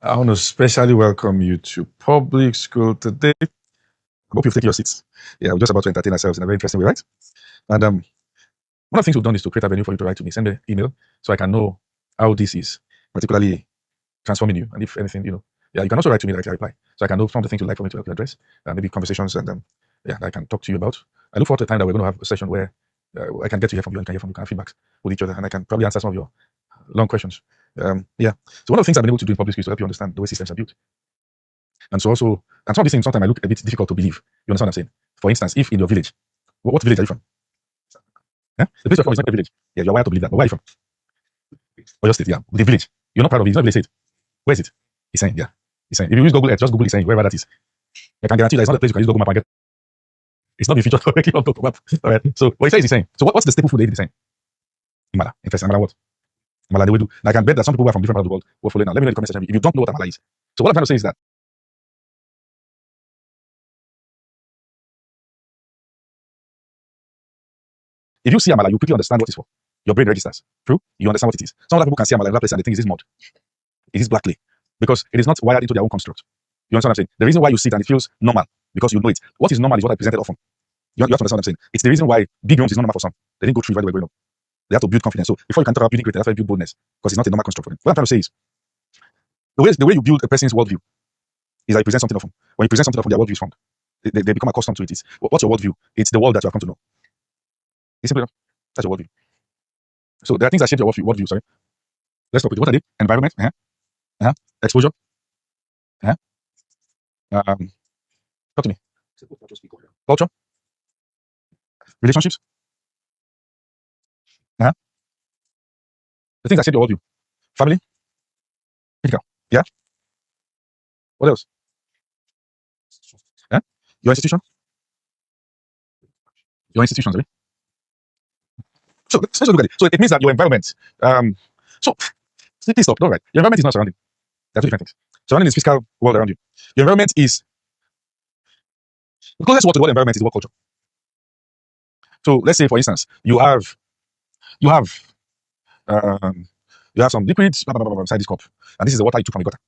I want to specially welcome you to public school today. I hope you've taken your seats. Yeah, we're just about to entertain ourselves in a very interesting way, right? And one of the things we've done is to create a venue for you to write to me. Send me an email so I can know how this is particularly transforming you. And if anything, you can also write to me directly, I reply. So I can know some of the things you'd like for me to help you address, maybe conversations, and I can talk to you about. I look forward to the time that we're going to have a session where I can get to hear from you and can hear from you, can have feedbacks with each other, and I can probably answer some of your long questions. So one of the things I've been able to do in public school is to help you understand the way systems are built. And so also, and some of these things sometimes I look a bit difficult to believe. You understand what I'm saying? For instance, if in your village, what village are you from? Yeah? The place you're from is not a village. Yeah, you're wired to believe that. But where are you from? Or your state, yeah. The village. You're not proud of it. It's not a village state. Where is it? He's saying, yeah. He's saying. If you use Google Earth, just Google saying wherever that is. I can guarantee that it's not a place you can use Google Map and get. It's not the feature correctly on Google Map. All right. So what he says, he's saying. So what's the staple food they eat? He's saying? Amala. Interesting. Amala what? Amala they will do. And I can bet that some people who are from different parts of the world will follow now. Let me know in the comment section if you don't know what Amala is. So what I'm trying to say is that if you see Amala, you quickly understand what it's for. Your brain registers. True? You understand what it is. Some other people can see Amala in another place and they think, is this mud? It is black clay. Because it is not wired into their own construct. You understand what I'm saying? The reason why you see it and it feels normal, because you know it. What is normal is what I presented often. You have to understand what I'm saying. It's the reason why big rooms is not normal for some. They didn't go through right the way growing up. They have to build confidence. So before you can talk about building greatness, that's why you build boldness. Because it's not a normal construct for them. What I'm trying to say is, the way you build a person's worldview is that you present something often. When you present something often, their worldview is formed. They become accustomed to it. What's your worldview? It's the world that you have come to know. It's simple enough. That's your worldview. So there are things that shape your worldview. Sorry. Let's talk with you. What are they? Environment. Exposure. Talk to me. Culture. Relationships. The things that shape your worldview. Family. Critical. Yeah. What else? Your institution. Your institutions. Right? So let's look at it. So it means that your environment. So please stop. Don't write. Your environment is not surrounding. There are two different things. Surrounding is physical world around you. Your environment is the closest word to the word environment is the word culture. So let's say, for instance, you have some liquids inside this cup, and this is the water you took from the gutter.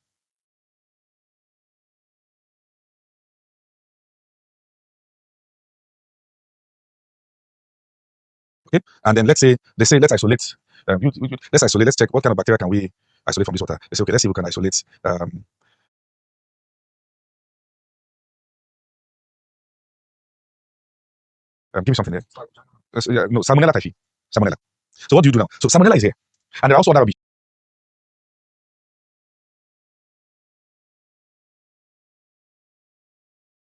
Okay, and then let's say they say let's isolate. Let's isolate. Let's check what kind of bacteria can we isolate from this water. They say okay, let's see if we can isolate. Give me something there. No, salmonella typhi. Salmonella. So what do you do now? So salmonella is here, and there are also other rubbish.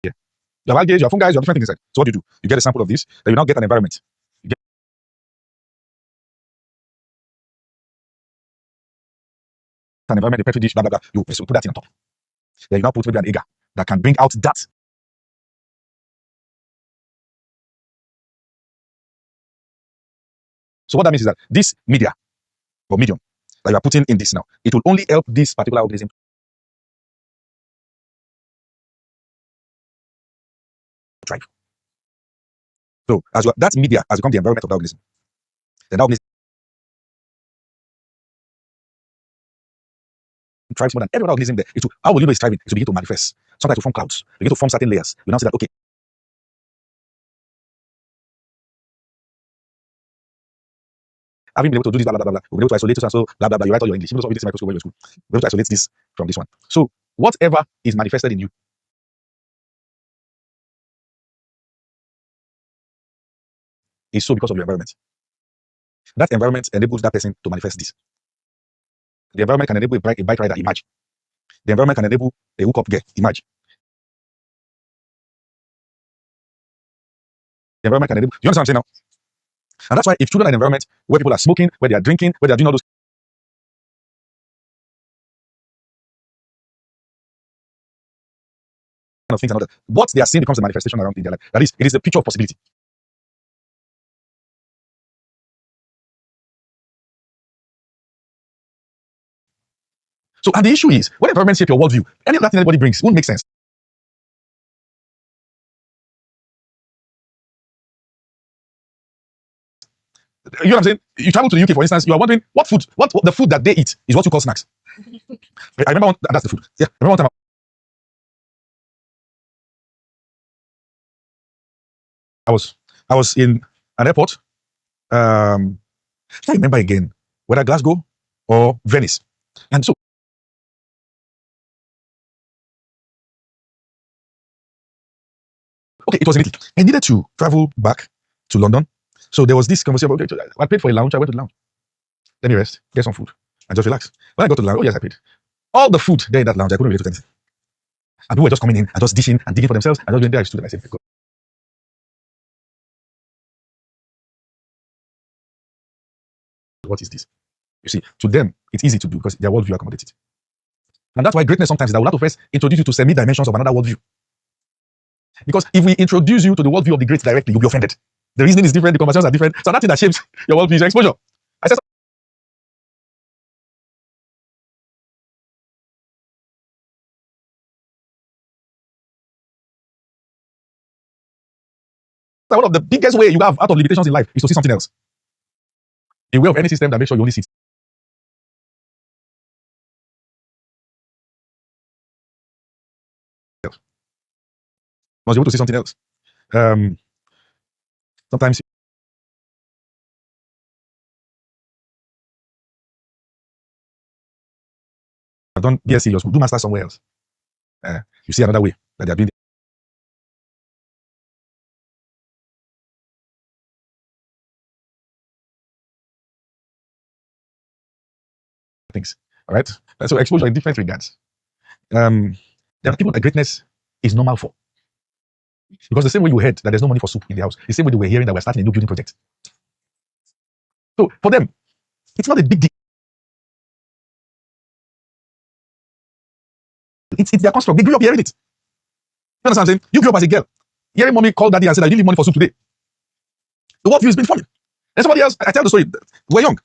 Yeah. You have algae, you have fungi, you have different things inside. So what do? You get a sample of this, then you now get an environment. You get an environment, a petri dish, blah blah blah. You put that in on top. Then you now put maybe an agar that can bring out that. So what that means is that this media or medium that you are putting in this now, it will only help this particular organism thrive. So that media has become the environment of the organism. Then that organism thrives more than every other organism there. How will you know it's thriving? It will begin to manifest. Sometimes to form clouds, begin to form certain layers. You now see that okay. Having been able to do this, blah, blah, blah, blah, we'll be able to isolate this and so, blah, blah, blah. You write all your English. Even though this microscope where you're in school, we'll be able to isolate this from this one. So, whatever is manifested in you is so because of your environment. That environment enables that person to manifest this. The environment can enable a bike rider, imagine. The environment can enable a hookup girl, imagine. The environment can enable. Do you understand what I'm saying now? And that's why if children are in an environment where people are smoking, where they are drinking, where they are doing all those kind of things and all that, what they are seeing becomes a manifestation around in their life. That is, it is the picture of possibility. So, and the issue is, when environment shape your worldview, any other thing anybody brings won't make sense. You know what I'm saying? You travel to the UK, for instance, you are wondering what the food that they eat is what you call snacks. I remember that's the food. Yeah, I remember one time I was I was in an airport. I can't remember again whether Glasgow or Venice. And so, okay, it was in Italy. I needed to travel back to London. So there was this conversation about, okay, I paid for a lounge. I went to the lounge. Let me rest, get some food, and just relax. When I got to the lounge, oh yes, I paid. All the food there in that lounge, I couldn't relate to anything. And people were just coming in and just dishing and digging for themselves. And just went there, I stood and I said, what is this? You see, to them, it's easy to do because their worldview accommodates it. And that's why greatness sometimes is that we have to first introduce you to semi-dimensions of another worldview. Because if we introduce you to the worldview of the great directly, you'll be offended. The reasoning is different, the conversations are different. So that thing that shapes your worldview is your exposure. I said that one of the biggest way you have out of limitations in life is to see something else. A way of any system that makes sure you only see itself. You must be able to see something else. Um, Sometimes I've done BSc, you do master somewhere else. You see another way that they are doing things. All right. And so exposure in different regards. Um, there are people that greatness is normal for. Because the same way you heard that there's no money for soup in the house, the same way they were hearing that we're starting a new building project. So for them, it's not a big deal. It's their construct. They grew up hearing it. You understand what I'm saying? You grew up as a girl, hearing mommy call daddy and say that you didn't leave money for soup today. The worldview has been forming. And somebody else, I tell the story, we're young.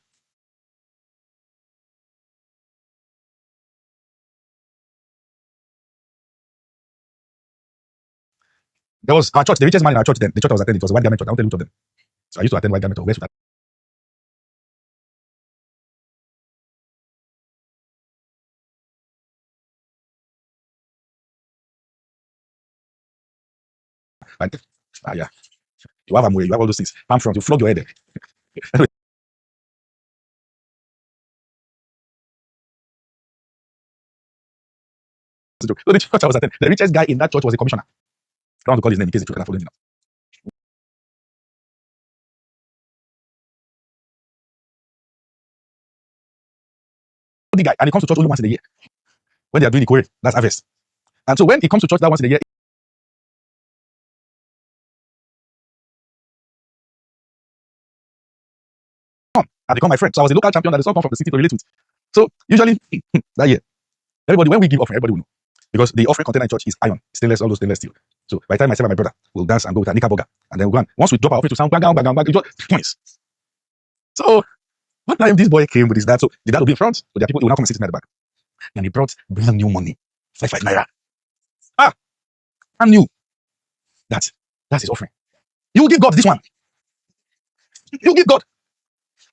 There was our church, the richest man in our church then, the church I was attending, it was a white garment church. I won't tell you which of them. So I used to attend white garment church. Where's that? Yeah. You have Amway, you have all those things. Palm front, you flog your head there. Anyway, so the church I was attending, the richest guy in that church was a commissioner. I don't want to call his name in case the children are following me now. The guy, and he comes to church only once in a year. When they are doing the Kore, that's harvest. And so when he comes to church that once in a year, and become my friend. So I was a local champion that the son come from the city to relate with. So usually that year, everybody, when we give offering, everybody will know. Because the offering container in church is iron, stainless, all those stainless steel. So by the time myself and my brother will dance and go with a knickerbocker, and then we'll go on. Once we drop our offering to sound bang, bang, bang, bang, it just points. So one time this boy came with his dad. So the dad will be in front, so there are people who will now come and sit at the back. And he brought brand new money, 5 naira. Ah, brand new. That's his offering. You will give God this one. You will give God.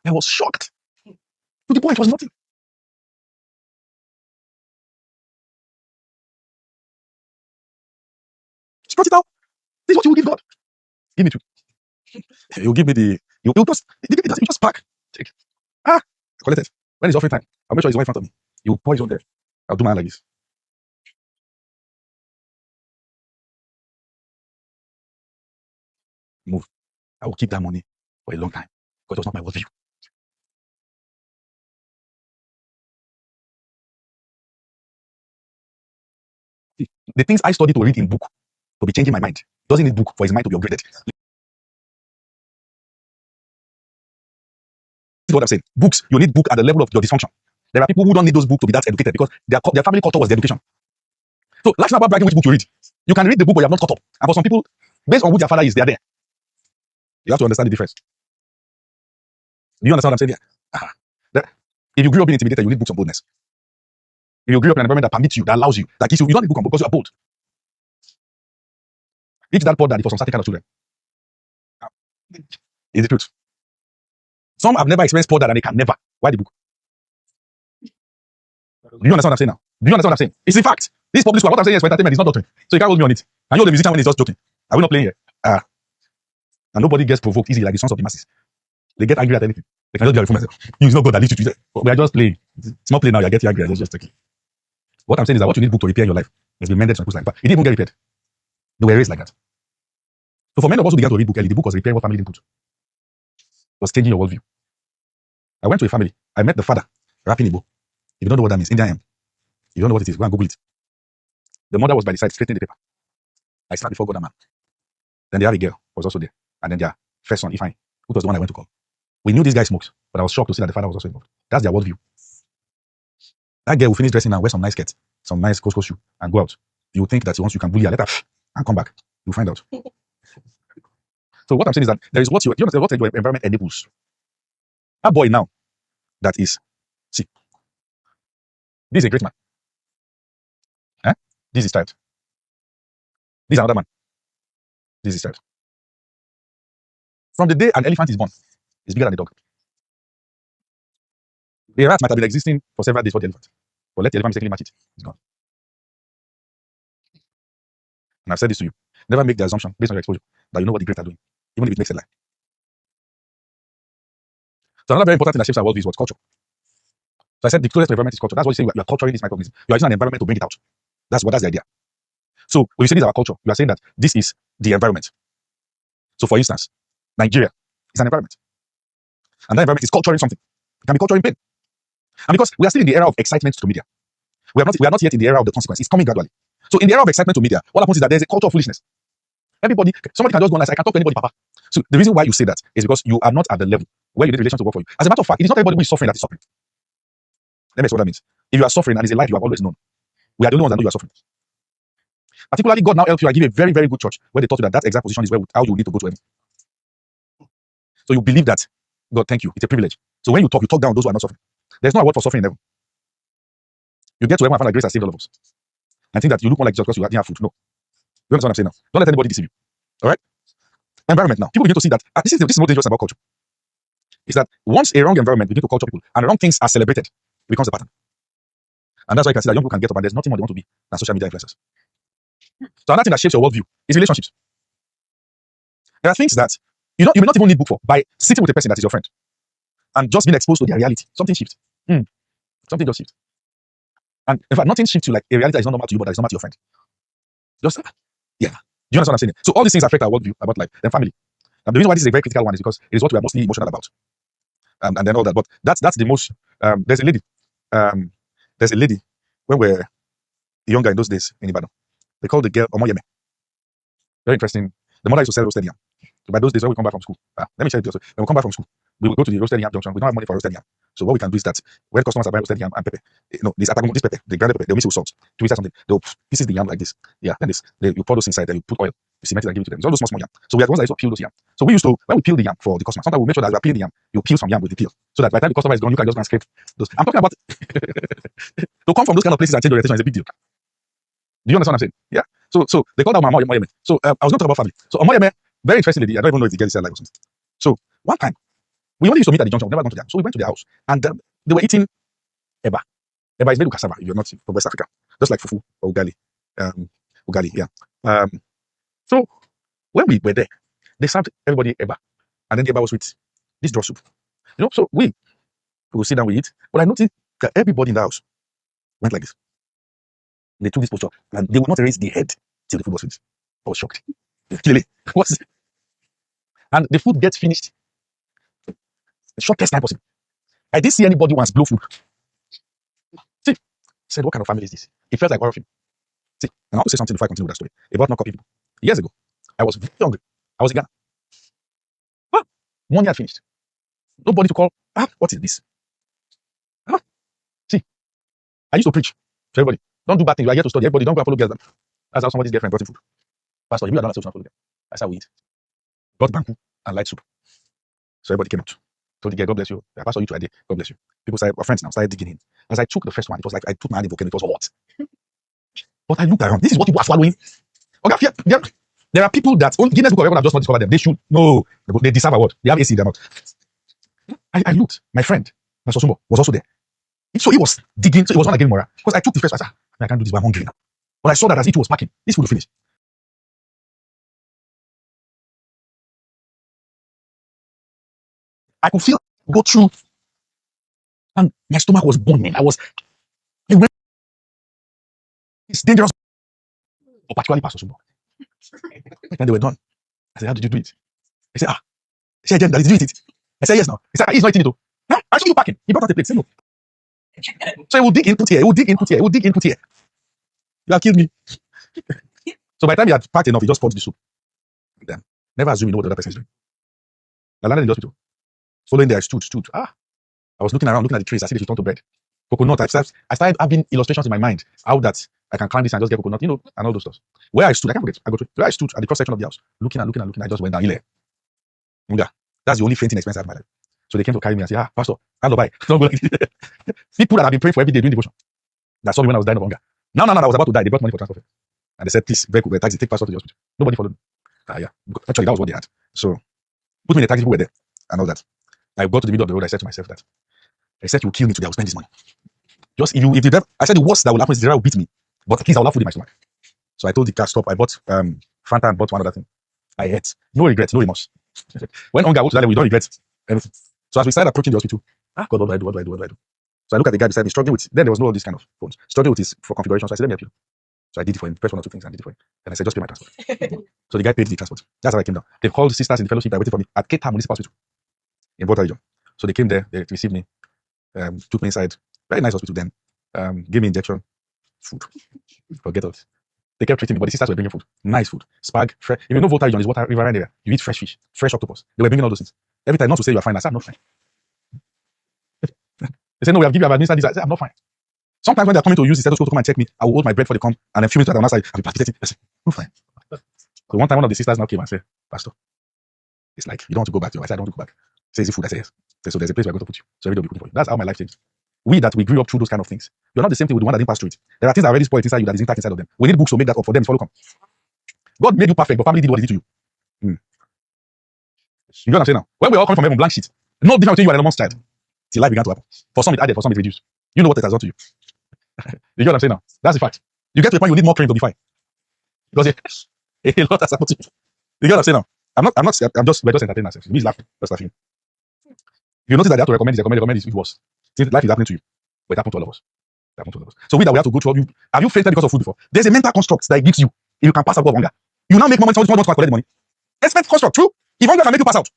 I was shocked. To the point, it was nothing. Stretch it out. This is what you will give God. Give me two. You give me the. You just pack. Take. Ah, collect it. When it's offering time, I'll make sure it's right in front of me. You pour his own there. I'll do mine like this. Move. I will keep that money for a long time because it was not my worldview. See, the things I study to read in book to be changing my mind doesn't need book for his mind to be upgraded. This is what I'm saying. Books, you need book at the level of your dysfunction. There are people who don't need those books to be that educated because their family culture was the education. So let's not about bragging which book you read. You can read the book, but you have not caught up. And for some people, based on who their father is, they are there. You have to understand the difference. Do you understand what I'm saying here? If you grew up being intimidated, you need books on boldness. If you grew up in an environment that permits you, that allows you, that gives you, you don't need book on bold because you are bold. Each that poor daddy for some certain kind of children. Is the truth. Some have never experienced poor dad and they can never. Why the book? Do you understand what I'm saying now? Do you understand what I'm saying? It's a fact. This public school, what I'm saying is for entertainment, it's not doctrine. So you can't hold me on it. And you're the musician when it's just joking. Are we not playing here? And nobody gets provoked easily like the sons of the masses. They get angry at anything. They can just be like, for myself. It's not God that leads you to it. We are just playing. It's not playing now. You're getting angry. It's just joking. What I'm saying is that what you need book to repair your life has been mended some people's life. But it didn't even get repaired. They were raised like that. So for many of us who began to read book early, the book was repairing what family didn't put. It was changing your worldview. I went to a family. I met the father rapping Igbo. If you don't know what that means, Indian hymn. If you don't know what it is, go and Google it. The mother was by the side straightening the paper. I sat before God and man. Then they have a girl who was also there. And then their first son, Ifeanyi, who was the one I went to call. We knew this guy smoked, but I was shocked to see that the father was also involved. That's their worldview. That girl will finish dressing and wear some nice skirt, some nice Costco shoe, and go out. You would think that once you can bully her, let her and come back. You'll find out. So what I'm saying is that there is what you understand what your environment enables. That boy now, that is, see, this is a great man. This is tired. This is another man. This is tired. From the day an elephant is born, it's bigger than a dog. The rat might have been existing for several days for the elephant. But let the elephant mistakenly match it. It's gone. And I've said this to you. Never make the assumption based on your exposure that you know what the great are doing, even if it makes a lie. So another very important thing that shapes our worldview is what? Culture. So I said the closest to environment is culture. That's what you say. You are culturing this microorganism. You are using an environment to bring it out. That's the idea. So when you say this is our culture, you are saying that this is the environment. So for instance, Nigeria is an environment. And that environment is culturing something. It can be culturing pain. And because we are still in the era of excitement to media, we are not yet in the era of the consequence. It's coming gradually. So in the era of excitement to media, what happens is that there's a culture of foolishness. Somebody can just go and say, I can talk to anybody, Papa. So the reason why you say that is because you are not at the level where you need relations to work for you. As a matter of fact, it is not everybody who is suffering that is suffering. Let me explain what that means. If you are suffering and it's a life you have always known, we are the only ones that know you are suffering. Particularly, God now helps you. I give a very, very good church where they taught you that exact position is how you need to go to heaven. So you believe that, God, thank you. It's a privilege. So when you talk down those who are not suffering. There's no award for suffering in heaven. You get to heaven and find that grace has saved all of us. I think that you look more like Jesus because you didn't have food. No. You understand what I'm saying now? Don't let anybody deceive you. All right? Environment now. People begin to see that this is what dangerous about culture. Is that once a wrong environment begins to culture people and wrong things are celebrated, it becomes a pattern. And that's why you can see that young people can get up and there's nothing more they want to be than social media influencers. So another thing that shapes your worldview is relationships. There are things that you may not even need book for by sitting with a person that is your friend and just being exposed to their reality. Something shifts. Something just shifts. And in fact, nothing shifts you like a reality that is not normal to you, but that is normal to your friend. Just, yeah. Do you understand what I'm saying? So all these things affect our worldview about life. Then family. And the reason why this is a very critical one is because it is what we are mostly emotional about. And then all that. But that's the most, there's a lady, when we were younger in those days in Ibadan, they called the girl Omoyeme. Very interesting. The mother used to sell roasted yam. So by those days, when we come back from school, let me share it with you. When we come back from school, we will go to the roasted yam junction. We don't have money for roasted yam. So what we can do is that when customers are buying roasted yam and pepper, this pepper, the grounded pepper, they'll mix it with salt. Twist something. They'll pieces the yam like this. Yeah, then you pour those inside, then you put oil, you cement it and give it to them. It's all those small yam. So we are the ones that used to peel those yam. So we used to, when we peel the yam for the customer, sometimes we make sure that we are peeling the yam, you peel some yam with the peel. So that by the time the customer is gone, you can just go and scrape those. I'm talking about to come from those kind of places and change orientation is a big deal. Do you understand what I'm saying? Yeah. So they call that Omoyeme. So I was going to talk about family. So Omoyeme, very interesting lady. I don't even know if the girl is alive or something. So one time, we only used to meet at the junction. We've never gone to their house. So we went to their house and they were eating eba. Eba is made with cassava if you're not from West Africa. Just like fufu or ugali. Ugali, yeah. So when we were there, they served everybody eba. And then the eba was with this draw soup. So we will sit down, we eat. But I noticed that everybody in the house went like this. They took this posture and they would not raise the head till the food was finished. I was shocked. Clearly. And the food gets finished. The shortest time possible. I didn't see anybody once blow food. See, I said, what kind of family is this? It felt like horror film. See, and I want to say something before I continue with that story about not copying people. Years ago, I was very hungry. I was in Ghana. Well, 1 year had finished. Nobody to call. What is this? See, I used to preach to everybody. Don't do bad things. You are here to study. Everybody, don't go and follow girls. That's how somebody's girlfriend brought him food. Pastor, you are not follow them. That's how we eat. Brought banku and light soup. So everybody came out. Told the girl, God bless you. I passed you to idea. God bless you. People started, our friends now started digging in. As I took the first one, it was like I put my hand in the volcano. It was hot. But I looked around. This is what people are swallowing. Okay, there are people that Guinness Book of Records have just not discovered them. They should no. They deserve a word. They have AC in their mouth. I looked. My friend, Pastor Sumbo, was also there. So he was digging. So it was when I gave morale because I took the first. I said, I can't do this, but I'm hungry now. But I saw that as it was packing, this food will finish. I could feel go through, and my stomach was burning. It went, it's dangerous, but particularly Pastor Sumbo. And they were done. I said, how did you do it? He said, he said, that did you eat it? I said, yes, now. He said, he's not eating it though. Huh? I saw you packing. He brought out the plate. Say no. So he will dig input here, he will dig input here, he will dig input here. You have killed me. So by the time he had packed enough, he just poured the soup. Then never assume you know what the other person is doing. I landed in the hospital. Following there, I stood. I was looking around, looking at the trees. I see they turn to bread. Coconut. I started having illustrations in my mind how that I can climb this and just get coconut, and all those stuff. Where I stood, I can't forget. Where I stood at the cross section of the house, looking. I just went down. That's the only fainting experience I have in my life. So they came to carry me and say, Pastor, hello, bye. Don't go like this. People that have been praying for every day doing devotion. That saw me when I was dying of hunger. No, I was about to die. They brought money for transport. And they said, please, very quick, taxi, take Pastor to the hospital. Nobody followed me. Yeah. Actually, that was what they had. So put me in a taxi, people were there and all that. I got to the middle of the road. I said to myself that, except you kill me today, I will spend this money. Just if the devil, I said the worst that will happen is the devil will beat me. But at least I will have food in my stomach. So I told the car, stop. I bought Fanta and bought one other thing. I ate. No regret, no remorse. When hunger goes to that level, we don't regret anything. So as we started approaching the hospital, God, what do I do? So I look at the guy beside me, struggling with, then there was no all these kind of phones, struggling with his for configuration. So I said, let me help you. So I did it for him, first one or two things, I did it for him. And I said, just pay my transport. So the guy paid the transport. That's how I came down. They called the sisters in the fellowship that waited for me at Cape Town Municipal Hospital in Volta region. So they came there, they received me, took me inside. Very nice hospital then. Gave me injection, food. Forget it. They kept treating me, but the sisters were bringing food. Nice food. Spag, fresh. If you know Volta region is water river area, you eat fresh fish, fresh octopus. They were bringing all those things. Every time, not to say you are fine. I said, I'm not fine. They said, no, we have given you, I've administered this. I said, I'm not fine. Sometimes when they're coming to use the stethoscope to come and check me, I will hold my breath for the come, and then a few minutes later, I'll be palpitating. I said, I'm fine. So one time, one of the sisters now came and said, Pastor, it's like, you don't want to go back to your. I said, I don't want to go back. Say, is it food? I said, yes. So there's a place we're going to put you. So every day will be cooking for you. That's how my life changed. We grew up through those kind of things. You're not the same thing with the one that didn't pass through it. There are things that are already spoiled inside you that is intact inside of them. We need books to make that up for them to follow come. God made you perfect, but family did what he did to you. You know what I'm saying now? When we're all coming from heaven, blank sheet, no difference between you and Elon Musk's child. Till life began to happen. For some it added, for some it reduced. You know what it has done to you. You know what I'm saying now? That's the fact. You get to a point you need more cream to be fine. Because a lot has happened to you. You know what I'm saying now? We're just entertaining ourselves. He's laughing. Just laughing. If you notice that they have to recommend this, it was. Since life is happening to you. But it happened to all of us. So we have to go through. Have you fainted because of food before? There's a mental construct that gives you. If you can pass out of hunger, you now make moments when you want to collect money. Expect construct, true? If hunger can make you pass out.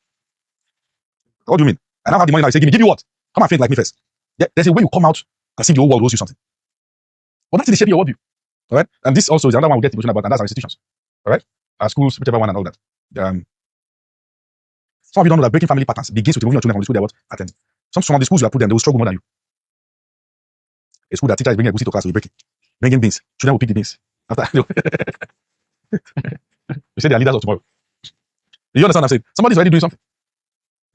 What do you mean? I now have the money now. You say, give you what? Come and faint like me first. Yeah, there's a way you come out and see the whole world owes you something. But that's in the shape of your worldview. All right? And this also is another one we'll get emotional about, and that's our institutions. All right? Our schools, whichever one and all that. Some of you don't know that breaking family patterns begins with removing your children from the school they are attending. Some of the schools you have put them, they will struggle more than you. A school that teacher is bringing a to class, will break it. Bringing beans. Children will pick the beans. After you say they are leaders of tomorrow. You understand what I'm saying? Somebody's already doing something.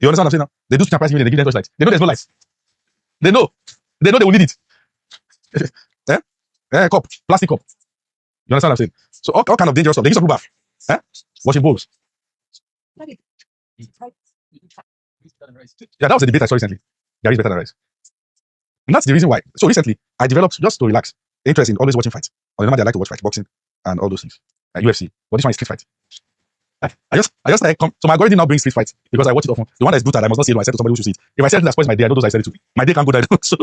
You understand what I'm saying now? They do price meeting, they give them lights. They know there's no lights. They know they will need it. Cup, plastic cup. You understand what I'm saying? So all kind of dangerous stuff. They use some bath. Washing bowls. Yeah, that was a debate I saw recently. There is better than rice. And that's the reason why. So recently, I developed, just to relax, interest in always watching fights. On the number I like to watch fights, boxing, and all those things. UFC. But this one is street fight. I just like, so my algorithm now brings street fights because I watch it often. The one that is brutal, I must not see it. I said to somebody who should see it. If I said that spoils my day, I know those I said it to. My day can't go down. So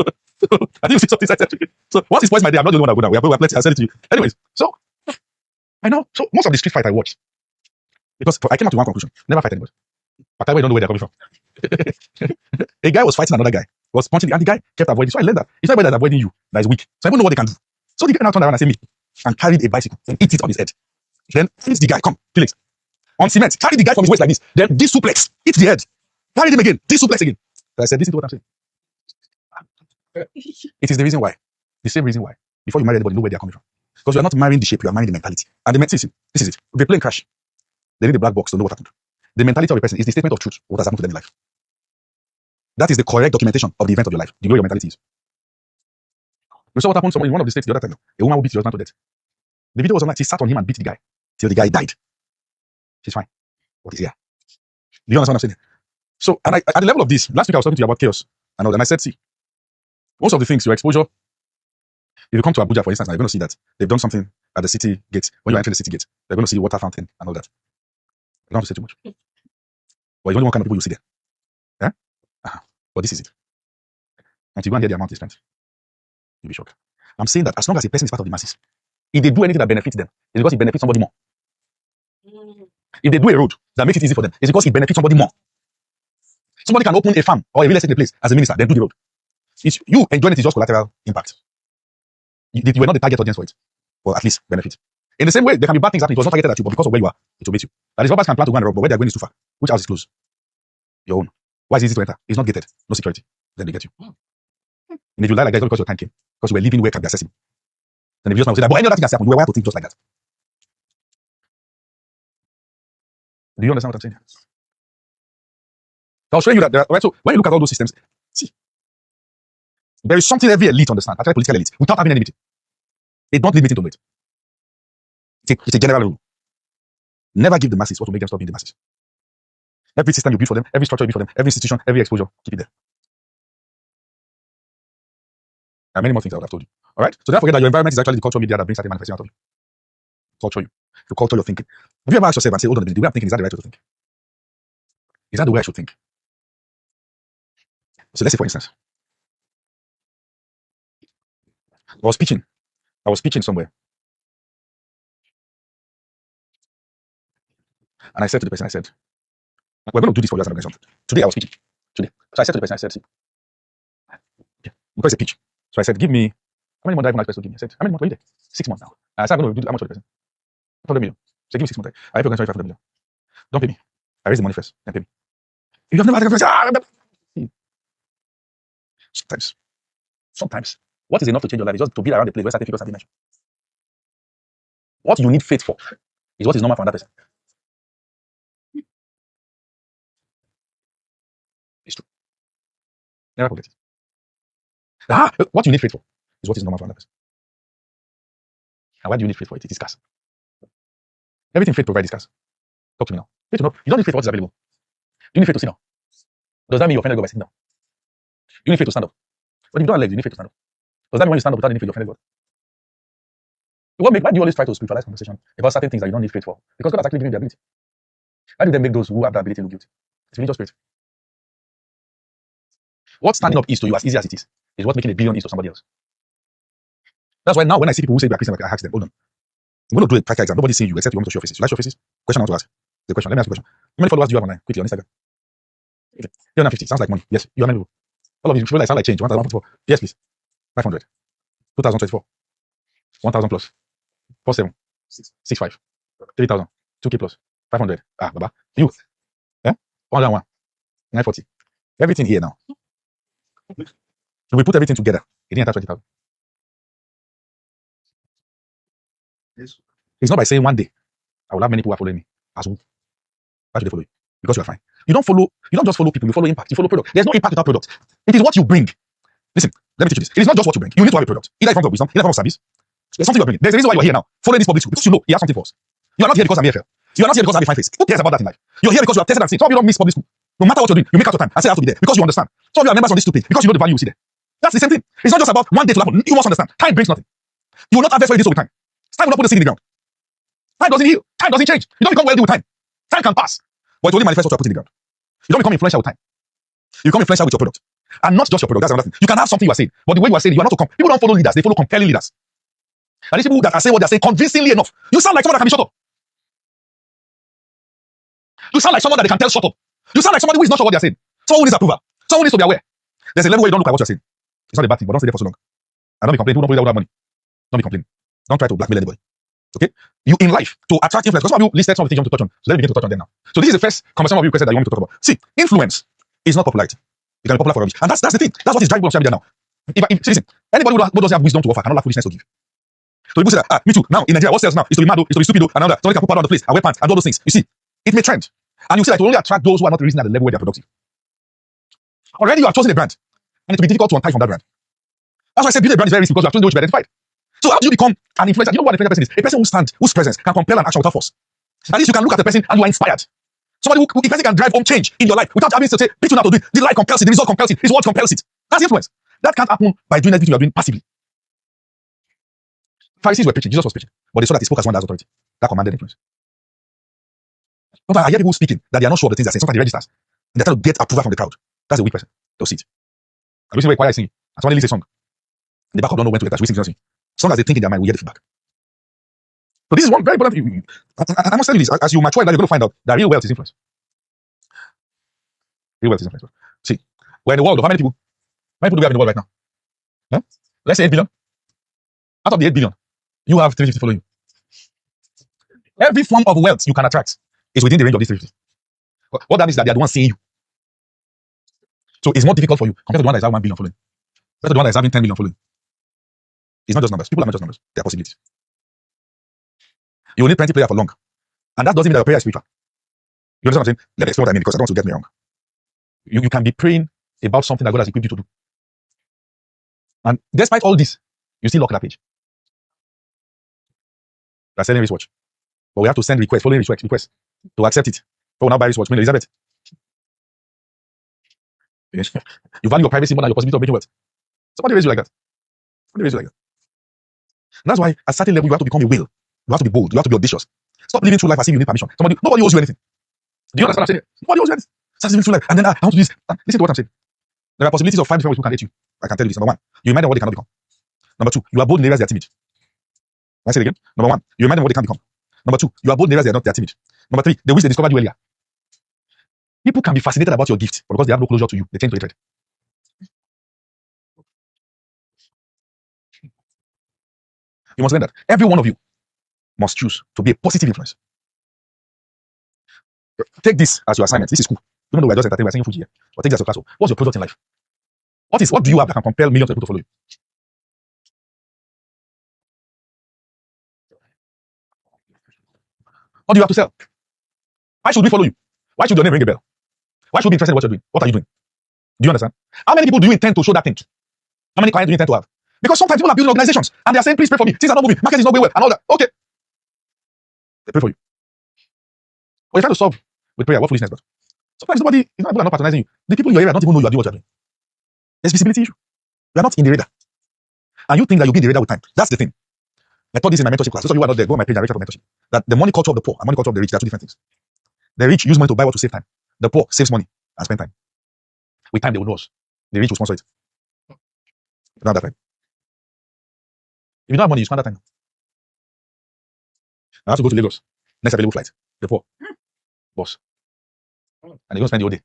I think you see something I said to you. So once it spoils my day, I'm not the only one that go down. We are plenty. I said it to you. Anyways, so I know. So most of the street fight I watch, because I came up to one conclusion: never fight anybody. But I don't know where they're coming from. A guy was fighting another guy, was punching, and the guy kept avoiding. So I learned that it's not anybody that's avoiding you that is weak. So I don't know what they can do. So the guy now turned around and said me and carried a bicycle and hit it on his head. Then hit the guy. Come, Felix. On cement, carry the guy from his waist like this. Then this suplex, hit the head. Carry him again, this suplex again. So I said, listen to what I'm saying. It is the reason why. The same reason why. Before you marry anybody, know where they are coming from. Because you are not marrying the shape, you are marrying the mentality. And this is it. If a plane crash, they need a black box to know what happened. The mentality of a person is the statement of truth, what has happened to them in life. That is the correct documentation of the event of your life, the way your mentality is. You saw what happened to someone in one of the states the other time. A woman who beat her husband to death. The video was online. She sat on him and beat the guy till the guy died. She's fine. What is here? Do you understand what I'm saying? So, and at the level of this, last week I was talking to you about chaos and all, and I said, see, Most of the things, your exposure, if you come to Abuja, for instance, now you're going to see that they've done something at the city gate. When you're entering the city gate, they're going to see the water fountain and all that. You don't have to say too much. But it's only one kind of people you see there. Yeah? But this is it. And you go and hear the amount they spent, you'll be shocked. I'm saying that as long as a person is part of the masses, if they do anything that benefits them, it's because it benefits somebody more. If they do a road that makes it easy for them, it's because it benefits somebody more. Somebody can open a farm or a real estate place as a minister, then do the road. You enjoying it is just collateral impact. You were not the target audience for it, or at least benefit. In the same way, there can be bad things happening. It was not targeted at you, but because of where you are, it will beat you. That is, robbers can plan to go and rob, but where they are going is too far. Which house is closed? Your own. Why is it easy to enter? It's not gated, no security. Then they get you. And if you lie like that, it's not because your time came, because you were living where can be accessible. Then if you just want to say that, but any other thing has happened, you were wired to think just like that. Do you understand what I'm saying? So I'll show you that. Right. So when you look at all those systems, see, there is something every elite understand, actually political elite, without having any meeting. They don't lead meeting to know it. It's a general rule. Never give the masses what will make them stop being the masses. Every system you build for them, every structure you build for them, every institution, every exposure, keep it there. And many more things I would have told you. All right? So don't forget that your environment is actually the cultural media that brings certain manifestation out of you. Culture you. To culture your thinking. Have you ever asked yourself and say, hold on a minute, the way I'm thinking, is that the right way to think? Is that the way I should think? So let's say, for instance, I was pitching somewhere. And I said to the person, I said, we're going to do this for you as an organization. Today I was pitching. Today. So I said to the person, I said, see, because it's a pitch. So I said, give me, how many months do I have an expect to give me? I said, how many months were you there? 6 months now. I said, I'm going to do how much for the person? 500 million. So give me 6 months. I have organization 500 million. Don't pay me. I raise the money first, then pay me. If you have never had a conversation, sometimes, what is enough to change your life is just to be around the place where certain figures have been mentioned. What you need faith for is what is normal for another person. It's true. Never forget it. What you need faith for is what is normal for another person. And why do you need faith for it? It is scarce. Everything faith provides is scarce. Talk to me now. Faith to know. You don't need faith for what is available. You need faith to sit down. Does that mean you offended God by sitting down? You need faith to stand up. But if you don't have legs, you need faith to stand up. Does that mean when you stand up without any faith, you offended God? Why do you always try to spiritualize conversation about certain things that you don't need faith for? Because God has actually given you the ability. Why do they make those who have that ability look guilty? It's religious spirit. What standing up is to you, as easy as it is what making a billion is to somebody else. That's why now when I see people who say they are Christian, I ask them, hold on. I'm going to do a practical exam. Nobody's seeing you except you want me to show your faces. You like your faces? Question I want to ask. The question. Let me ask you a question. How many followers do you have online? Quickly on Instagram. 350. Sounds like money. Yes. You are many people. All of you feel like sound like change. 1,144. Yes, please. 500. 2024. 1,000 plus. 47. 65. 3,000. 2K plus. 500. Baba. You. Yeah? 101. 940. Everything here now. So we put everything together. It didn't enter 20,000. Yes. It's not by saying one day I will have many people following me. As who? Why should they follow you? Because you are fine. You don't just follow people, you follow impact, you follow product. There's no impact without product. It is what you bring. Listen, let me teach you this. It is not just what you bring. You need to have a product. Either in form of wisdom, either in form of service. There's something you're bringing. There's a reason why you're here now. Following this public school. Because you know he has something for us. You are not here because I'm here. You are not here because I have a fine face. Who cares about that in life? You're here because you have tested and seen. Some of you don't miss public school. No matter what you're doing, you make out your time and say I have to be there because you understand. Some of you are members of this stupid because you know the value you see there. That's the same thing. It's not just about one day to happen. You must understand. Time brings nothing. You will not harvest what you did with time. Time will not put the seed in the ground. Time doesn't heal. Time doesn't change. You don't become wealthy with time. Time can pass. But it only manifests what you are putting in the ground. You don't become influential with time. You become influential with your product. And not just your product. That's another thing. You can have something you are saying, but the way you are saying, you are not to come. People don't follow leaders, they follow compelling leaders. And these people that are saying what they are saying convincingly enough. You sound like someone that can be shut up. You sound like someone that they can tell shut up. You sound like somebody who is not sure what they are saying. Someone who needs approval. Someone who needs to be aware. There's a level where you don't look like what you are saying. It's not a bad thing, but don't stay there for so long. And don't be complaining. People don't play without money. Don't be complaining. Don't try to blackmail anybody. Okay? You in life to attract influence. Because some of you listed some of the things you want to touch on. So let me begin to touch on them now. So this is the first conversation of you requested that you want me to talk about. See, influence is not popularity. You can be popular for rubbish. And that's the thing. That's what is driving on social media now. Listen, anybody who doesn't have wisdom to offer cannot have foolishness to give. So people say that, me too. Now in Nigeria, what sells now is to be mad, is to be stupid, and another. Somebody can put powder on the place and wear pants and do all those things. You see, it may trend. And you see that it will only attract those who are not reasoning at the level where they are productive. Already you have chosen a brand. And it will be difficult to untie from that brand. That's why I said building a brand is very easy because you have chosen which you identified. So how do you become an influencer? You know what an influencer person is? A person whose presence can compel an action without force. At least you can look at the person and you are inspired. Somebody who a person can drive home change in your life without having to say, pitch you now to do it. The light compels it, the result compels it, his word compels it. That's influence. That can't happen by doing everything you are doing passively. Pharisees were preaching, Jesus was preaching, but they saw that he spoke as one that has authority. That commanded influence. Sometimes I hear people speaking that they are not sure of the things they're saying. Sometimes they registers. And they're trying to get approval from the crowd. That's a weak person. They'll see it. And we see where choir is singing. And somebody leads a song. In the back of don't know when to let that. We sing. As long as they think in their mind, we hear the feedback. So this is one very important thing. I must tell you this. As you mature, you're going to find out that real wealth is influence. Real wealth is influence. See, we're in the world of how many people do we have in the world right now? Huh? Let's say 8 billion. Out of the 8 billion, you have 350 following you. Every form of wealth you can attract is within the range of these 350. What that means is that they are the ones seeing you. So it's more difficult for you compared to the one that is having 1 billion following. Compared to the one that is having 10 million following. It's not just numbers. People are not just numbers. They are possibilities. You will need plenty prayer for long. And that doesn't mean that your prayer is spiritual. You understand what I'm saying? Let me explain what I mean because I don't want to get me wrong. You can be praying about something that God has equipped you to do. And despite all this, you still lock that page. They're selling wristwatch. But we have to send requests, following requests to accept it. But we'll now buy wristwatch. Queen Elizabeth. You value your privacy more than your possibility of making wealth. Somebody raise you like that. Somebody raise you like that. And that's why at a certain level you have to become a whale. You have to be bold. You have to be audacious. Stop living through life as if you need permission. Nobody owes you anything. Do you understand what I'm saying? Nobody owes you anything. Start living through life. And then I want to do this. Listen to what I'm saying. There are possibilities of 5 different ways people can hate you. I can tell you this. Number 1, you remind them what they cannot become. Number 2, you are bold in areas they are timid. Can I say it again? Number 1, you remind them what they can become. Number 2, you are bold in areas they are timid. Number 3, they wish they discovered you earlier. People can be fascinated about your gift, but because they have no closure to you, they tend to hatred. You must learn that every one of you must choose to be a positive influence. Take this as your assignment. This is cool. Even though we're just entertaining, we're saying Fuji here. But take this as your class. What's your product in life? What do you have that can compel millions of people to follow you? What do you have to sell? Why should we follow you? Why should your name ring a bell? Why should we be interested in what you're doing? What are you doing? Do you understand? How many people do you intend to show that thing to? How many clients do you intend to have? Because sometimes people are building organizations and they are saying, please pray for me. Things are not moving. Market is not going well and all that. Okay. They pray for you. But you're trying to solve with prayer. What foolishness, but sometimes people are not patronizing you. The people in your area don't even know you are doing what you're doing. There's visibility issue. You are not in the radar. And you think that you'll be in the radar with time. That's the thing. I taught this in my mentorship class. Those of you who are not there, go on my page and register for mentorship. That the money culture of the poor and money culture of the rich, they are two different things. The rich use money to buy what to save time. The poor saves money and spend time. With time, they will know us. The rich will sponsor it. You don't have that time. If you don't have money, you spend that time. I have to go to Lagos. Next available flight. The poor. Boss. And they're going to spend the whole day.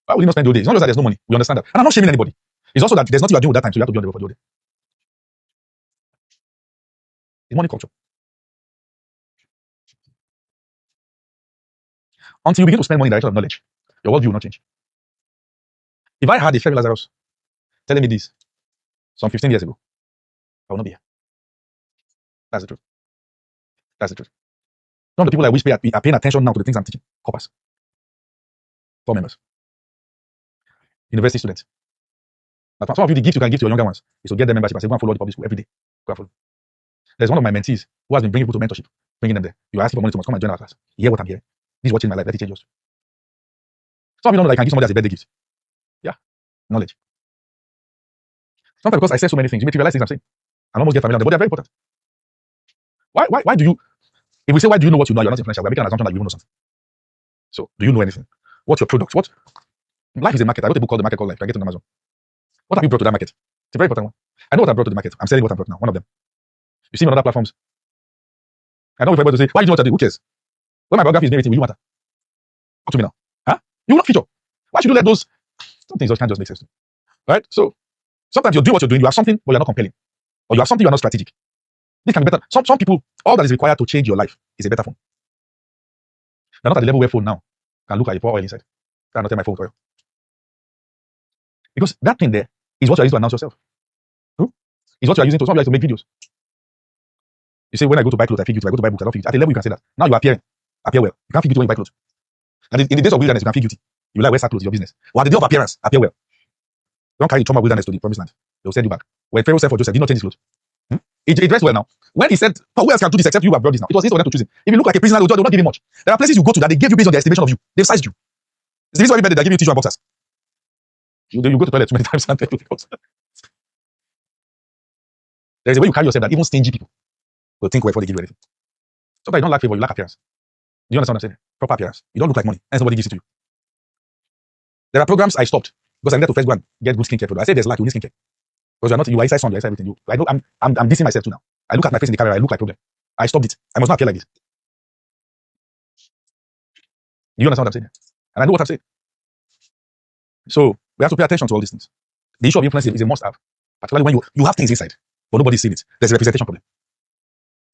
Why would you not spend the whole day? It's not just that there's no money. We understand that. And I'm not shaming anybody. It's also that there's nothing you are doing with that time, so you have to be on the road for the whole day. It's money culture. Until you begin to spend money in the direction of knowledge, your worldview will not change. If I had a Femi Lazarus telling me this some 15 years ago, I will not be here. That's the truth. That's the truth. Some of the people I wish are paying attention now to the things I'm teaching. Corpus. 4 members. University students. But some of you, the gift you can give to your younger ones is to get them membership and say, go and follow the public school every day. Go and follow. There's one of my mentees who has been bringing people to mentorship, bringing them there. You are asking for money to come and join our class. You hear what I'm hearing. This is what changed my life. Let it change yours. Some of you don't know that I can give somebody as a birthday gift. Yeah. Knowledge. Sometimes because I say so many things, you make you realize things I'm saying. I almost get familiar with them, but they're very important. Why do you, if we say, why do you know what you know, you're not influential, we're making an assumption that you know something. So, do you know anything? What's your product? Life is a market. I wrote a book called The Market Called Life. I get on Amazon. What have you brought to that market? It's a very important one. I know what I brought to the market. I'm selling what I brought now. One of them. You see me on other platforms. I don't want everybody to say, why do you know what I do? Who cares? When my biography is narrating, will you matter? Talk to me now. Huh? You will not feature. Why should you let those? Some things just can't just make sense. Right? So, sometimes you're doing what you're doing. You have something, but you're not compelling. Or you have something, you're not strategic. This can be better. Some people, all that is required to change your life is a better phone. They're not at the level where phone now can look at you pour oil inside. Can not tell my phone with oil. Because that thing there is what you're using to announce yourself. True? It's what you're using to, some of you like to make videos. You say, when I go to buy clothes, I feel guilty. When I go to buy books, I don't feel guilty. At the level you can say that. Now you appear well. You can't feel guilty when you buy clothes. And in the days of wilderness, you can feel guilty. You like wear clothes, your business. Or at the day of appearance, appear well. Don't carry the trauma of wilderness to the promised land. They'll send you back. When Pharaoh said for Joseph, did not change his clothes. He dressed well now. When he said, who else can do this except you have brought this now? It was easy for them to choose him. If you look like a prisoner, they'll not give him much. There are places you go to that they give you based on their estimation of you. They've sized you. It's the reason why everybody they give you tissue and boxers. You go to the toilet too many times and There's a way you carry yourself that even stingy people will think well before they give you anything. Sometimes you don't lack favor, you lack appearance. Do you understand what I'm saying? Proper appearance. You don't look like money, and somebody gives it to you. There are programs I stopped because I needed to first go and get good skincare. I said there's lack, you need skincare. Because you're not, you are inside sun, you are inside everything. I know I'm dissing myself too now. I look at my face in the camera, I look like problem. I stopped it. I must not appear like this. Do you understand what I'm saying? And I know what I'm saying. So we have to pay attention to all these things. The issue of influence is a must-have, particularly when you have things inside, but nobody's seeing it. There's a representation problem.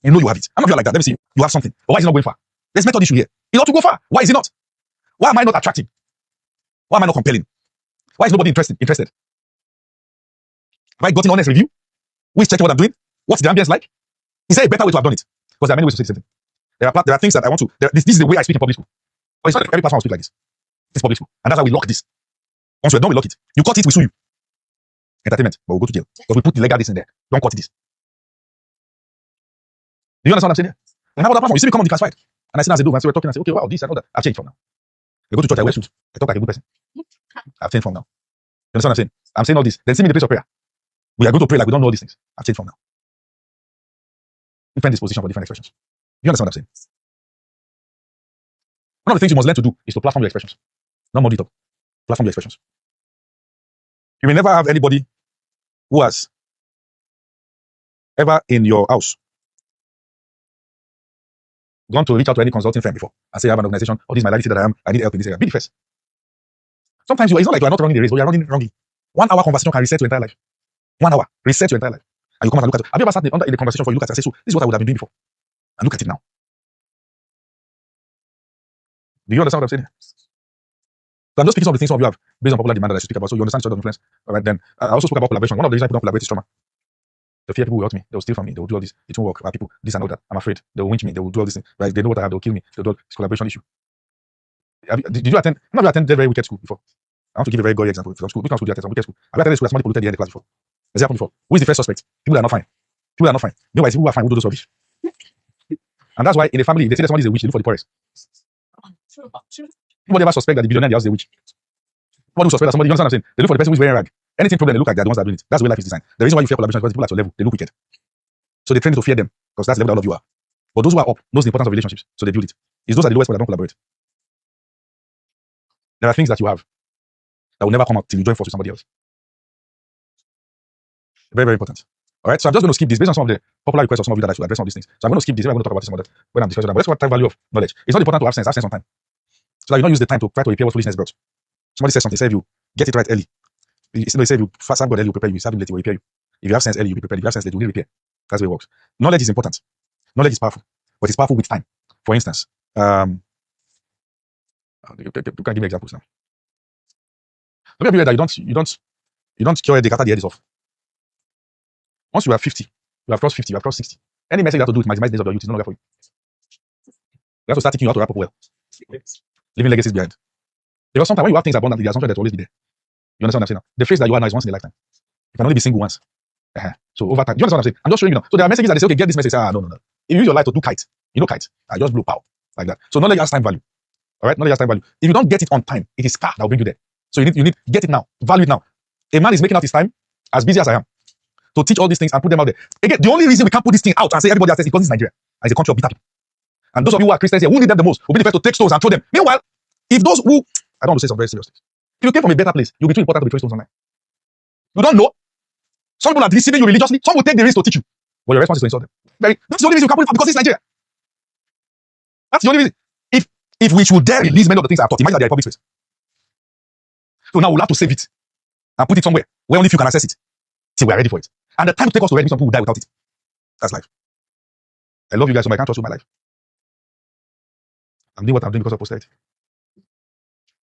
You know you have it. I'm not like that. Let me see you. You have something. But why is it not going far? There's method issue here. It ought to go far. Why is it not? Why am I not attractive? Why am I not compelling? Why is nobody interested? Have I gotten honest review? Who is checking what I'm doing? What's the ambience like? Is there a better way to have done it? Because there are many ways to say the same thing. There are things that I want to. This is the way I speak in public school. But it's not every platform will speak like this. It's public school. And that's why we lock this. Once we're done, we lock it. You cut it, we sue you. Entertainment, but we'll go to jail. Because we put the legal this in there. Don't cut this. Do you understand what I'm saying here? And how about that platform? You see me come on the classified. And I see as they do, and so we're talking and say, okay, wow, this and all that. I've changed from now. I go to church, I wear suit. I talk like a good person. I've changed from now. You understand what I'm saying? I'm saying all this. Then see me in the place of prayer. We are going to pray like we don't know all these things. I've changed from now. Different disposition for different expressions. You understand what I'm saying? One of the things you must learn to do is to platform your expressions. Not mod it up. Platform your expressions. You will never have anybody who has ever in your house gone to reach out to any consulting firm before and say, I have an organization, or this is my reality that I need help in this area. Be the first. Sometimes it's not like you are not running the race, but you are running wrongly. 1 hour conversation can reset your entire life. 1 hour, reset your entire life. And you come and look at it. Have you ever sat in the conversation for you look at it and say, so this is what I would have been doing before? And look at it now. Do you understand what I'm saying? So I'm just speaking some of the things some of you have based on popular demand that I should speak about. So you understand sort of influence. All right, then I also spoke about collaboration. One of the reasons I don't collaborate is trauma. The fear people will hurt me. They will steal from me. They will do all this. It won't work. People, this and all that. I'm afraid. They will winch me. They will do all this thing. Right? They know what I have. They'll kill me. They'll do all this collaboration issue. Did you attend? None of you attended very wicked school before. I want to give a very gory example from school. Which one school did you attend? Some wicked school. Have you attended school that somebody polluted the air in the class before? Has it happened before? Who is the first suspect? People that are not fine. People that are not fine. Meanwhile, people who are fine who do those rubbish. And that's why in a family, they say that somebody is a witch, they look for the poorest. Nobody ever suspect that the billionaire in the house is a witch. Nobody will suspect that somebody, you understand what I'm saying? They look for the person who's wearing rag. Anything problem, they look like they're the ones that are doing it. That's the way life is designed. The reason why you fear collaboration is because people at your level, they look wicked. So they train you to fear them, because that's the level that all of you are. But those who are up knows the importance of relationships, so they build it. It's those at the lowest that don't collaborate. There are things that you have that will never come out till you join forces with somebody else. Very, very important. All right, so I'm just going to skip this based on some of the popular requests of some of you that I should address some of these things. So I'm going to skip this. I'm going to talk about this some other when I'm discussing that. But let's talk about time value of knowledge. It's not important to have sense on time, so that you don't use the time to try to repair what foolishness brought. Somebody says something, say if you get it right early, you say if you serve God early, you prepare you. You serve Him late, He will repair you. If you have sense early, you'll be prepared. If you have sense late, you will repair. That's the way it works. Knowledge is important. Knowledge is powerful, but it's powerful with time. For instance, you can give me examples now. Look at you that you don't cure a headache after the head is off. Once you are 50, you have crossed 50, you have crossed 60. Any message you have to do with maximize days of your youth is no longer for you. You have to start teaching you how to wrap up well. Leaving legacies behind. Because sometimes when you have things abundantly, there's something that will always be there. You understand what I'm saying now? The face that you are now is once in a lifetime. You can only be single once. So over time, do you understand what I'm saying? I'm just showing you now. So there are messages that they say, okay, get this message. No. If you use your life to do kite, kite. I just blow power like that. So knowledge has time value. All right, knowledge has time value. If you don't get it on time, it is car that will bring you there. So you need get it now, value it now. A man is making out his time as busy as I am to teach all these things and put them out there. Again, the only reason we can't put this thing out and say everybody has is because this is Nigeria as a country of bitter people. And those of you who are Christians here, who need them the most, will be the first to take stones and throw them. Meanwhile, if those who I don't want to say some very serious things. If you came from a better place, you'll be too important to be throwing stones online. You don't know. Some people are deceiving you religiously. Some will take the risk to teach you. But your response is to insult them. That's the only reason you can't put it out, because it's Nigeria. That's the only reason. If we should dare release many of the things I've taught, imagine that they are in public space. So now we'll have to save it and put it somewhere where only few can access it till we are ready for it. And the time to take us to ready, some people will die without it. That's life. I love you guys so much. I can't trust you with my life. I'm doing what I'm doing because of posterity. I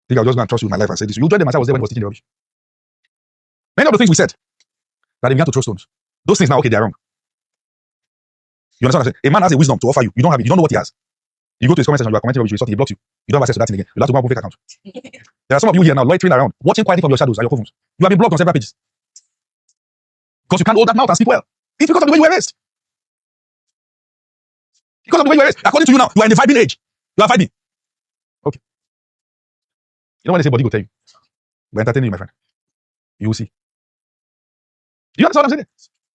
think I'll just go and trust you with my life and say this. You joined them as I was there when he was teaching the rubbish. Many of the things we said that they began to throw stones. Those things now, okay, they are wrong. You understand what I'm saying? A man has a wisdom to offer you. You don't have it. You don't know what he has. You go to his comment section, you are commenting rubbish, he blocks you. You don't have access to that thing again. You'll have to go and open a fake account. There are some of you here now loitering around, watching quietly from your shadows and your phones. You have been blocked on several pages. Because you can't hold that mouth and speak well. It's because of the way you were raised. Because of the way you were raised. According to you now, you are in the vibing age. You are vibing. Okay. You know when they say body will tell you. We're entertaining you, my friend. You will see. Do you understand what I'm saying?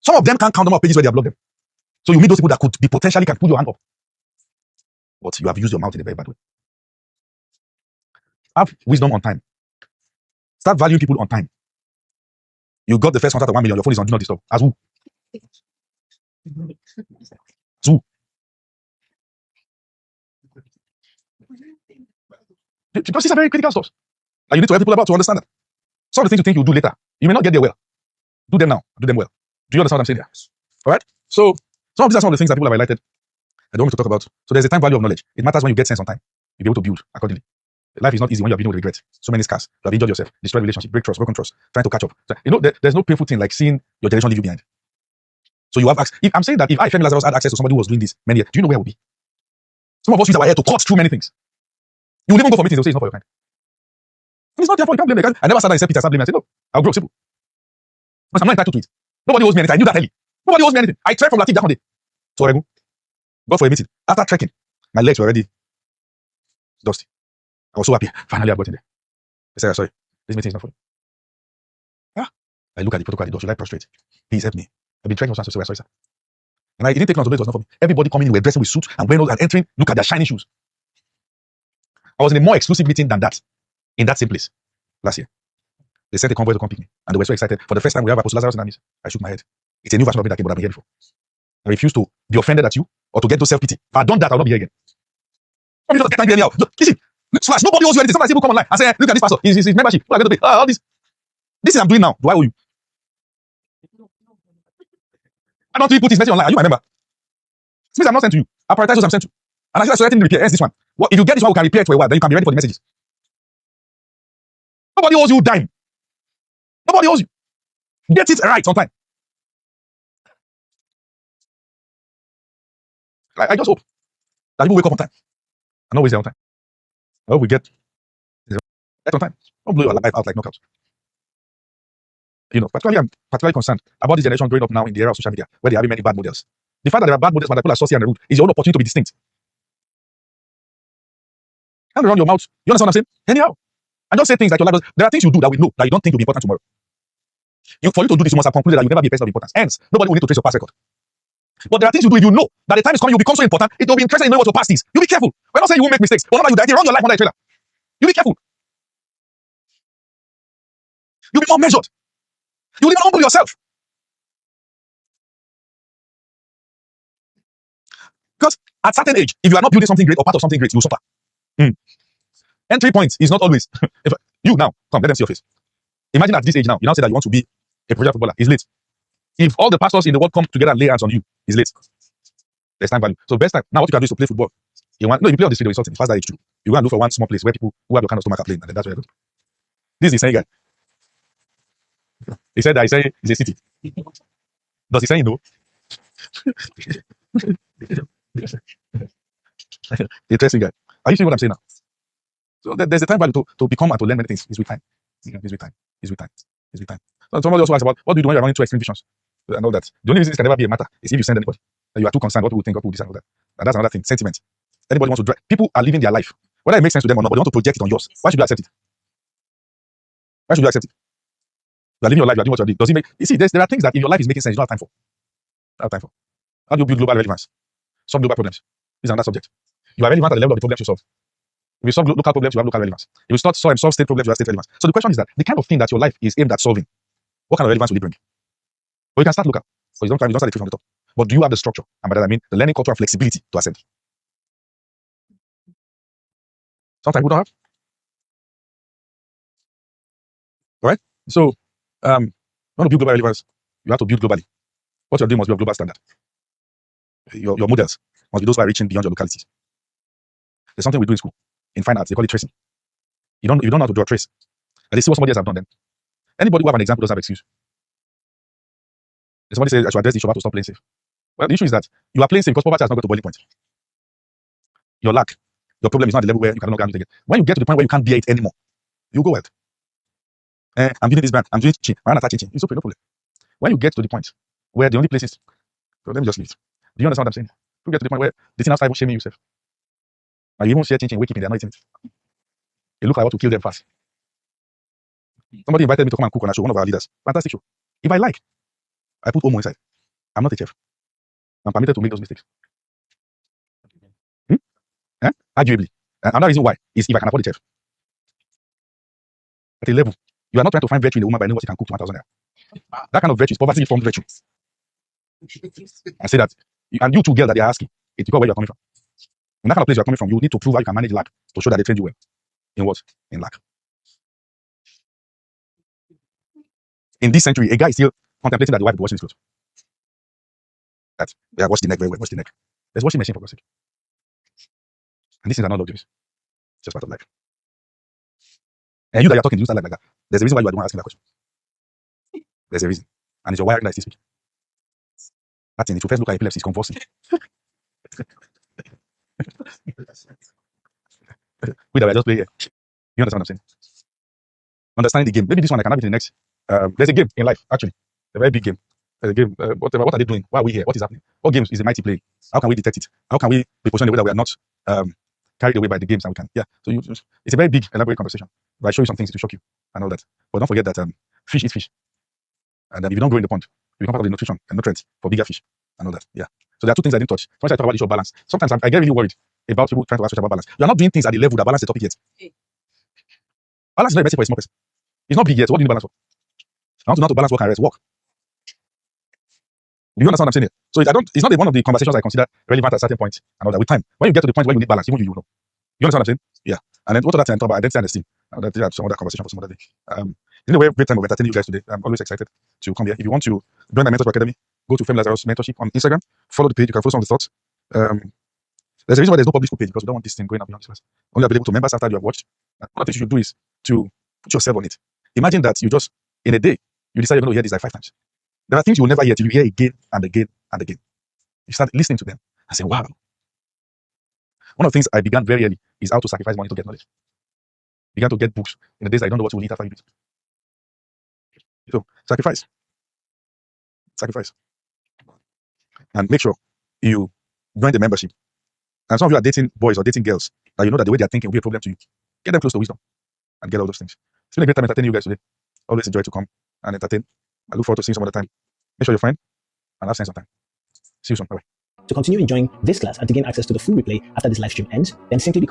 Some of them can't count the number of pages where they have blocked them. So you meet those people that could be potentially can put your hand up. But you have used your mouth in a very bad way. Have wisdom on time. Start valuing people on time. You got the first contract of 1 million, your phone is on do not disturb. As who? As who? Because these are very critical stuff. And you need to help people about to understand that. Some of the things you think you'll do later, you may not get there well. Do them now. Do them well. Do you understand what I'm saying here? All right? So, some of these are some of the things that people have highlighted I don't want me to talk about. So there's a time value of knowledge. It matters when you get sense on time. You'll be able to build accordingly. Life is not easy when you're dealing with regret. So many scars. You have injured yourself, destroyed relationship, break trust, broken trust, trying to catch up. So, there's no painful thing like seeing your generation leave you behind. So you have access. If I'm saying that if I, Femi Lazarus, had access to somebody who was doing this many years, do you know where I would be? Some of us use our head to cut through many things. You will even go for meetings, they'll say it's not for your kind. And it's not their fault, you can't blame them. I never sat down and said, Peter, start blaming me. I said, no, I'll grow, simple. Because I'm not entitled to it. Nobody owes me anything. I knew that early. Nobody owes me anything. I trekked from Latif that one day. So I go for a meeting. After trekking, my legs were already dusty. I was so happy. Finally, I got in there. I said, sorry, this meeting is not for you. Yeah. I look at the protocol at the door. Should I prostrate? Please help me. I've been trekking for so sorry, sir. And it didn't take long to know it was not for me. Everybody coming in, were dressing with suits and wearing and entering. Look at their shiny shoes. I was in a more exclusive meeting than that, in that same place, last year. They sent a convoy to come pick me, and they were so excited. For the first time, we have Apostle Lazarus in our midst. I shook my head. It's a new version of me that came, but I've been here before. I refuse to be offended at you or to get to self-pity. If I had done that, I would not be here again. I'm just getting anyhow. Look, listen, slash, nobody owes you anything. Sometimes people come online and say, look at this pastor, his membership. What are going to pay? All this. This is I'm doing now. Do I owe you? I don't really put his message online. Are you my member? Since I'm not sent to you, I prioritize those I'm sent to. And I should threaten to repair. Hence this one. What if you get this one, we can repair it for a while, then you can be ready for the messages. Nobody owes you a dime. Nobody owes you. Get it right on time. I just hope that people wake up on time and always there on time. I hope we get on time. Don't blow your life out like knockouts. I'm particularly concerned about this generation growing up now in the era of social media, where they have many bad models. The fact that there are bad models, but people are saucy and rude, is your own opportunity to be distinct. Can't run your mouth. You understand what I'm saying? Anyhow. And just say things like your life does. There are things you do that we know that you don't think will be important tomorrow. For you to do this, you must have concluded that you'll never be a person of importance. Hence, nobody will need to trace your past record. But there are things you do if you know that the time is coming, you'll become so important, it will be interesting in knowing what your past is. You'll be careful. We're not saying you won't make mistakes, but you run your life under a trailer. You'll be careful. You'll be more measured. You'll even humble yourself. Because at a certain age, if you are not building something great or part of something great, you'll suffer. Entry points is not always. If you now, come, let them see your face. Imagine at this age now, you now say that you want to be a professional footballer. It's late. If all the pastors in the world come together and lay hands on you, it's late. There's time value. So best time. Now what you can do is to play football. You play on this field, it's something. Fast that age too. You go and look for one small place where people who have your kind of stomach are playing, and then that's where you go. This is the same guy. He said that he's a city. Does he say no? Interesting guy. Are you seeing what I'm saying now? So there's a time value to become and to learn many things. It's with time. It's with time. It's with time. It's with time. So somebody also asked about what do you do when you're running two extreme visions and all that. The only reason this can never be a matter is if you send anybody. You are too concerned what people think, what people decide, all that. And that's another thing. Sentiment. Anybody wants to drive. People are living their life. Whether it makes sense to them or not, but they want to project it on yours. Why should you accept it? Why should you accept it? You are living your life, you are doing what you are doing. Does it make you see there are things that if your life is making sense, you don't have time for. You don't have time for. How do you build global relevance? Solve global problems. This is another subject. You are relevant at the level of the problems you solve. If you solve local problems, you have local relevance. If you start solve state problems, you have state relevance. So the question is that the kind of thing that your life is aimed at solving, what kind of relevance will it bring? Well, you can start local. Because you don't start the tree from the top. But do you have the structure? And by that I mean the learning culture and flexibility to ascend. Sometimes we don't have. Alright? So you want to build global relevance, you have to build globally. What you're doing must be of global standard. Your models must be those who are reaching beyond your localities. There's something we do in school. In fine arts, they call it tracing. You don't know how to draw a trace. And they see what somebody else have done then. Anybody who have an example doesn't have excuse. If somebody says I should address the issue about to stop playing safe. Well, the issue is that you are playing safe because poverty has not got to boiling point. Your lack, your problem is not at the level where you cannot handle it again. When you get to the point where you can't bear it anymore, you go wild. I'm doing this band, I'm doing chin, I'm attaching chin. It's okay, no problem. When you get to the point where the only place is, so let me just leave it. Do you understand what I'm saying? You get to the point where the thing now starts shaming yourself. And you even share chin, wake up, they're not eating it. It looks like I want to kill them fast. Somebody invited me to come and cook on a show, one of our leaders. Fantastic show. If I like, I put Omo inside. I'm not a chef. I'm permitted to make those mistakes. Hmm? Arguably. Another reason why is if I can afford a chef. At a level, you are not trying to find virtue in a woman by knowing what she can cook to 1,000 naira. That kind of virtue is poverty-informed virtue. I say that. And you two girls that they are asking, it's because where you're coming from. In that kind of place you're coming from, you need to prove how you can manage lack to show that they trained you well. In what? In lack. In this century, a guy is still contemplating that the wife is washing his clothes. That, yeah, wash the neck very well, wash the neck. There's washing machine for God's sake. And these things are not luxuries. It's just part of life. And you that you're talking, you start like that. There's a reason why you are the one asking that question. There's a reason. And it's your wiring that is still speaking. That thing, if you first look at epilepsy, it's convulsing. We that were just playing here. You understand what I'm saying? Understanding the game. Maybe this one I can have it in the next. There's a game in life, actually. A very big game. There's a game. What are they doing? Why are we here? What is happening? What games is the mighty playing? How can we detect it? How can we be positioned in a way that we are not carried away by the games and we can? Yeah. So it's a very big, elaborate conversation. But I show you some things to shock you and all that. But don't forget that fish eat fish. And if you don't grow in the pond, you become part of the nutrition and nutrients for bigger fish and all that. Yeah. So there are two things I didn't touch. First, I talk about the issue of balance. Sometimes I get really worried about people trying to ask about balance. You are not doing things at the level that balance the topic yet. Balance is not a message for a small person. It's not big yet. So what do you need balance for? I want to know how to balance work and rest. Work. Do you understand what I'm saying here? So it's not one of the conversations I consider relevant at a certain point and all that. With time, when you get to the point where you need balance, even you know. You understand what I'm saying? Yeah. And then what other time talk about identity and esteem? That's some other conversation for some other day. In a way, great time of entertaining you guys today. I'm always excited to come here. If you want to join my Mentorship Academy, go to Femi Lazarus Mentorship on Instagram. Follow the page. You can follow some of the thoughts. There's a reason why there's no public school page because we don't want this thing going up beyond this class. Only available to members after you have watched. And one of the things you should do is to put yourself on it. Imagine that you just, in a day, you decide you're going to hear this like 5 times. There are things you will never hear till you hear again and again and again. You start listening to them and say, wow. One of the things I began very early is how to sacrifice money to get knowledge. Began to get books in the days I don't know what you will eat after you do it. So, sacrifice. Sacrifice. And make sure you join the membership. And some of you are dating boys or dating girls that you know that the way they are thinking will be a problem to you. Get them close to wisdom and get all those things. It's been a great time entertaining you guys today. Always enjoy to come and entertain. I look forward to seeing you some other time. Make sure you're fine and have sense of time. See you soon. Bye-bye. To continue enjoying this class and to gain access to the full replay after this live stream ends, then simply become